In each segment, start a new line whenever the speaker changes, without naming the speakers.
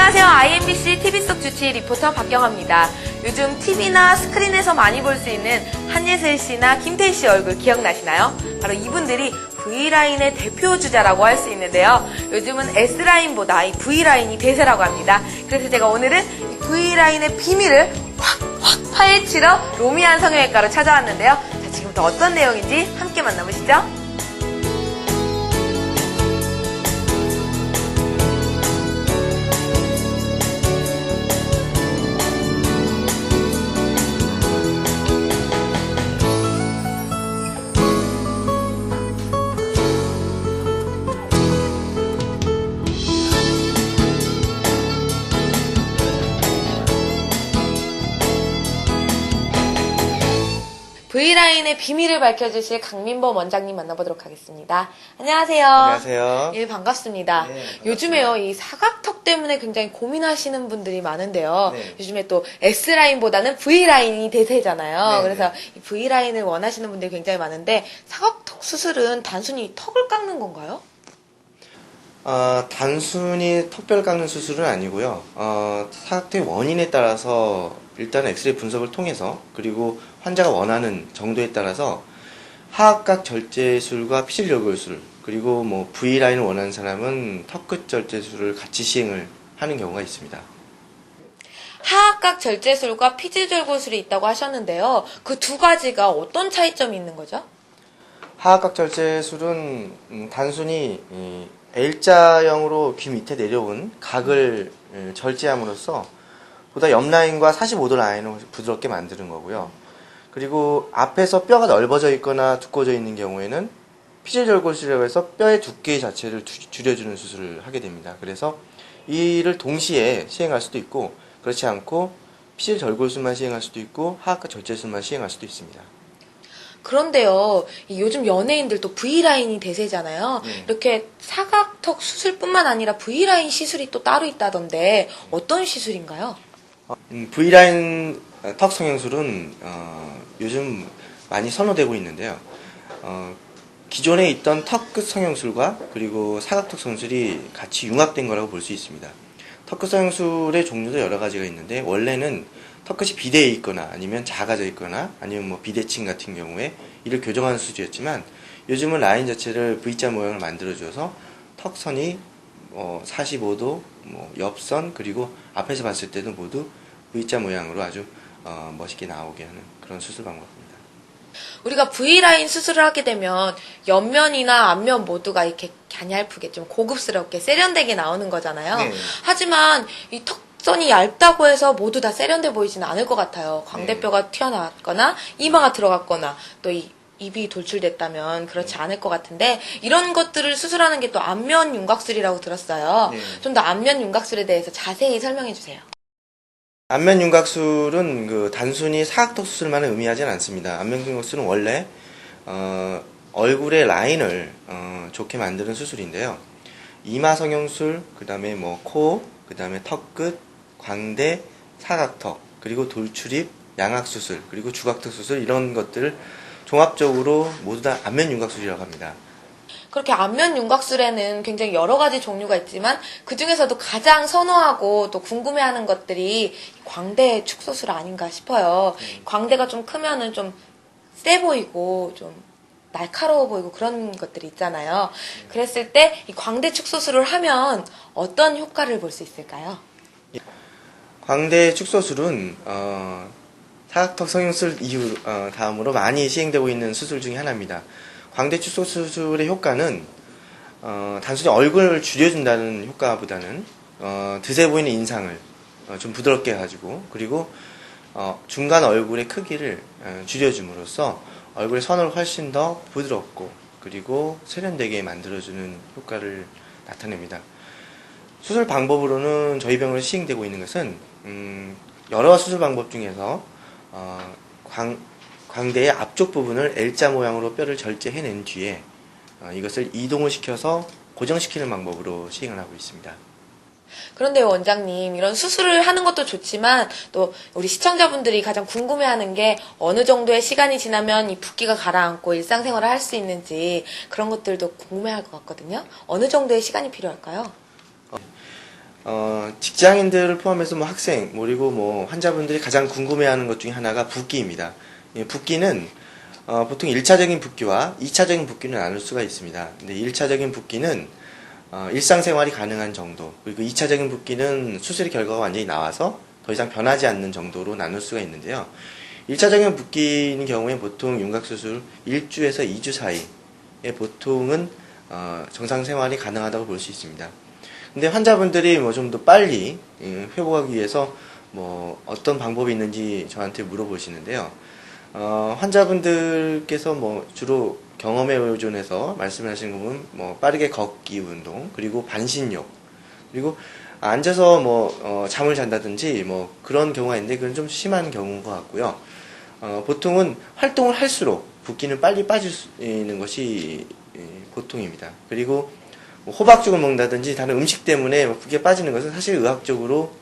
안녕하세요. IMBC TV 속 주치 리포터 박경아입니다. 요즘 TV나 스크린에서 많이 볼 수 있는 한예슬 씨나 김태희 씨 얼굴 기억나시나요? 바로 이분들이 V라인의 대표 주자라고 할 수 있는데요. 요즘은 S라인보다 이 V라인이 대세라고 합니다. 그래서 제가 오늘은 이 V라인의 비밀을 확 파헤치러 로미안 성형외과로 찾아왔는데요. 자, 지금부터 어떤 내용인지 함께 만나보시죠. V라인의 비밀을 밝혀주실 강민범 원장님 만나보도록 하겠습니다. 안녕하세요.
안녕하세요.
예, 반갑습니다.
네, 반갑습니다.
요즘에요, 이 사각턱 때문에 굉장히 고민하시는 분들이 많은데요.
네.
요즘에 또 S라인보다는 V라인이 대세잖아요.
네,
그래서
네.
이 V라인을 원하시는 분들이 굉장히 많은데, 사각턱 수술은 단순히 턱을 깎는 건가요?
단순히 턱뼈를 깎는 수술은 아니고요. 사각턱의 원인에 따라서 일단 엑스레이 분석을 통해서 그리고 환자가 원하는 정도에 따라서 하악각 절제술과 피질절골술 그리고 뭐 V라인을 원하는 사람은 턱끝 절제술을 같이 시행을 하는 경우가 있습니다.
하악각 절제술과 피지절골술이 있다고 하셨는데요. 그 두 가지가 어떤 차이점이 있는 거죠?
하악각 절제술은 단순히 이 L자형으로 귀 밑에 내려온 각을 절제함으로써 보다 옆 라인과 45도 라인을 부드럽게 만드는 거고요. 그리고 앞에서 뼈가 넓어져 있거나 두꺼워져 있는 경우에는 피질절골술이라고 해서 뼈의 두께 자체를 줄여주는 수술을 하게 됩니다. 그래서 이를 동시에 시행할 수도 있고 그렇지 않고 피질절골술만 시행할 수도 있고 하악각 절제술만 시행할 수도 있습니다.
그런데요, 이 요즘 연예인들도 V라인이 대세잖아요.
네.
이렇게 사각턱 수술뿐만 아니라 V라인 시술이 또 따로 있다던데 어떤 시술인가요?
V라인 턱 성형술은 요즘 많이 선호되고 있는데요. 기존에 있던 턱끝 성형술과 그리고 사각턱 성형술이 같이 융합된 거라고 볼 수 있습니다. 턱끝 성형술의 종류도 여러 가지가 있는데 원래는 턱끝이 비대해 있거나 아니면 작아져 있거나 아니면 뭐 비대칭 같은 경우에 이를 교정하는 수술이었지만 요즘은 라인 자체를 V자 모양을 만들어줘서 턱선이 45도, 옆선 그리고 앞에서 봤을 때도 모두 V자 모양으로 아주 멋있게 나오게 하는 그런 수술 방법입니다.
우리가 V라인 수술을 하게 되면 옆면이나 앞면 모두가 이렇게 갸냘프게 좀 고급스럽게 세련되게 나오는 거잖아요.
네.
하지만 이 턱선이 얇다고 해서 모두 다 세련돼 보이지는 않을 것 같아요. 광대뼈가 튀어나왔거나 이마가 들어갔거나 또 이 입이 돌출됐다면 그렇지 않을 것 같은데 이런 것들을 수술하는 게 또 안면 윤곽술이라고 들었어요.
네.
좀 더 안면 윤곽술에 대해서 자세히 설명해 주세요.
안면 윤곽술은 단순히 사각턱 수술만을 의미하지는 않습니다. 안면 윤곽술은 원래 얼굴의 라인을 좋게 만드는 수술인데요. 이마 성형술, 그 다음에 코, 그 다음에 턱끝, 광대, 사각턱, 그리고 돌출입, 양악 수술, 그리고 주각턱 수술 이런 것들을 종합적으로 모두 다 안면 윤곽술이라고 합니다.
그렇게 안면 윤곽술에는 굉장히 여러 가지 종류가 있지만 그 중에서도 가장 선호하고 또 궁금해하는 것들이 광대 축소술 아닌가 싶어요. 광대가 좀 크면은 좀 세 보이고 좀 날카로워 보이고 그런 것들이 있잖아요. 그랬을 때 이 광대 축소술을 하면 어떤 효과를 볼 수 있을까요?
광대 축소술은 사각턱 성형술 이후 다음으로 많이 시행되고 있는 수술 중에 하나입니다. 광대 축소 수술의 효과는 단순히 얼굴을 줄여준다는 효과보다는 드세 보이는 인상을 좀 부드럽게 해가지고 그리고 중간 얼굴의 크기를 줄여줌으로써 얼굴의 선을 훨씬 더 부드럽고 그리고 세련되게 만들어주는 효과를 나타냅니다. 수술 방법으로는 저희 병원에 시행되고 있는 것은 여러 수술 방법 중에서 광대의 앞쪽 부분을 L자 모양으로 뼈를 절제해낸 뒤에 이것을 이동을 시켜서 고정시키는 방법으로 시행을 하고 있습니다.
그런데 원장님, 이런 수술을 하는 것도 좋지만 또 우리 시청자분들이 가장 궁금해하는 게 어느 정도의 시간이 지나면 이 붓기가 가라앉고 일상생활을 할 수 있는지 그런 것들도 궁금해할 것 같거든요. 어느 정도의 시간이 필요할까요?
직장인들을 포함해서 뭐 학생, 그리고 뭐 환자분들이 가장 궁금해하는 것 중에 하나가 붓기입니다. 붓기는 보통 1차적인 붓기와 2차적인 붓기는 나눌 수가 있습니다. 근데 1차적인 붓기는 일상생활이 가능한 정도, 그리고 2차적인 붓기는 수술 결과가 완전히 나와서 더 이상 변하지 않는 정도로 나눌 수가 있는데요. 1차적인 붓기인 경우에 보통 윤곽수술 1주에서 2주 사이에 보통은 정상 생활이 가능하다고 볼 수 있습니다. 근데 환자분들이 뭐 좀 더 빨리 회복하기 위해서 뭐 어떤 방법이 있는지 저한테 물어보시는데요. 환자분들께서 뭐 주로 경험에 의존해서 말씀을 하시는 거 보면 뭐 빠르게 걷기 운동, 그리고 반신욕, 그리고 앉아서 뭐 잠을 잔다든지 뭐 그런 경우가 있는데 그건 좀 심한 경우인 것 같고요. 보통은 활동을 할수록 붓기는 빨리 빠지는 것이 보통입니다. 그리고 뭐 호박죽을 먹는다든지 다른 음식 때문에 붓기가 빠지는 것은 사실 의학적으로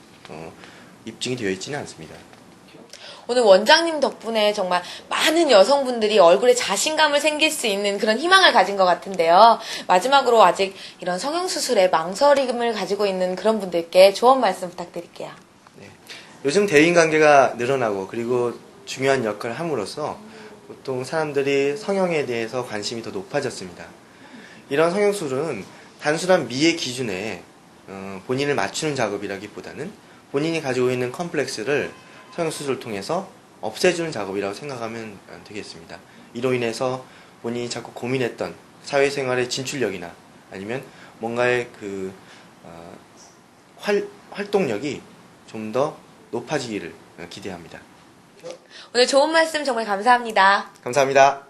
입증이 되어 있지는 않습니다.
오늘 원장님 덕분에 정말 많은 여성분들이 얼굴에 자신감을 생길 수 있는 그런 희망을 가진 것 같은데요. 마지막으로 아직 이런 성형수술에 망설임을 가지고 있는 그런 분들께 조언 말씀 부탁드릴게요.
네. 요즘 대인관계가 늘어나고 그리고 중요한 역할을 함으로써 보통 사람들이 성형에 대해서 관심이 더 높아졌습니다. 이런 성형수술은 단순한 미의 기준에 본인을 맞추는 작업이라기보다는 본인이 가지고 있는 컴플렉스를 성형수술을 통해서 없애주는 작업이라고 생각하면 되겠습니다. 이로 인해서 본인이 자꾸 고민했던 사회생활의 진출력이나 아니면 뭔가의 활동력이 좀 더 높아지기를 기대합니다.
오늘 좋은 말씀 정말 감사합니다.
감사합니다.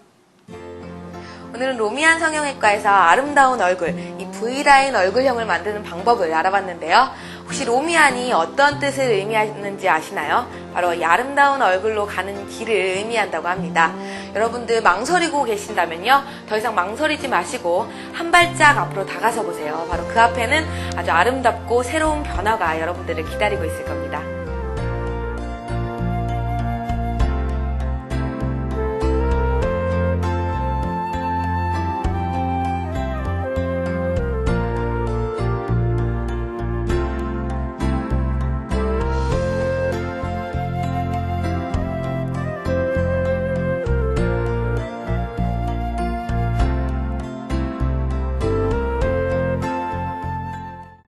오늘은 로미안 성형외과에서 아름다운 얼굴, 이 V라인 얼굴형을 만드는 방법을 알아봤는데요. 혹시 로미안이 어떤 뜻을 의미하는지 아시나요? 바로 이 아름다운 얼굴로 가는 길을 의미한다고 합니다. 여러분들 망설이고 계신다면요, 더 이상 망설이지 마시고 한 발짝 앞으로 다가서 보세요. 바로 그 앞에는 아주 아름답고 새로운 변화가 여러분들을 기다리고 있을 겁니다.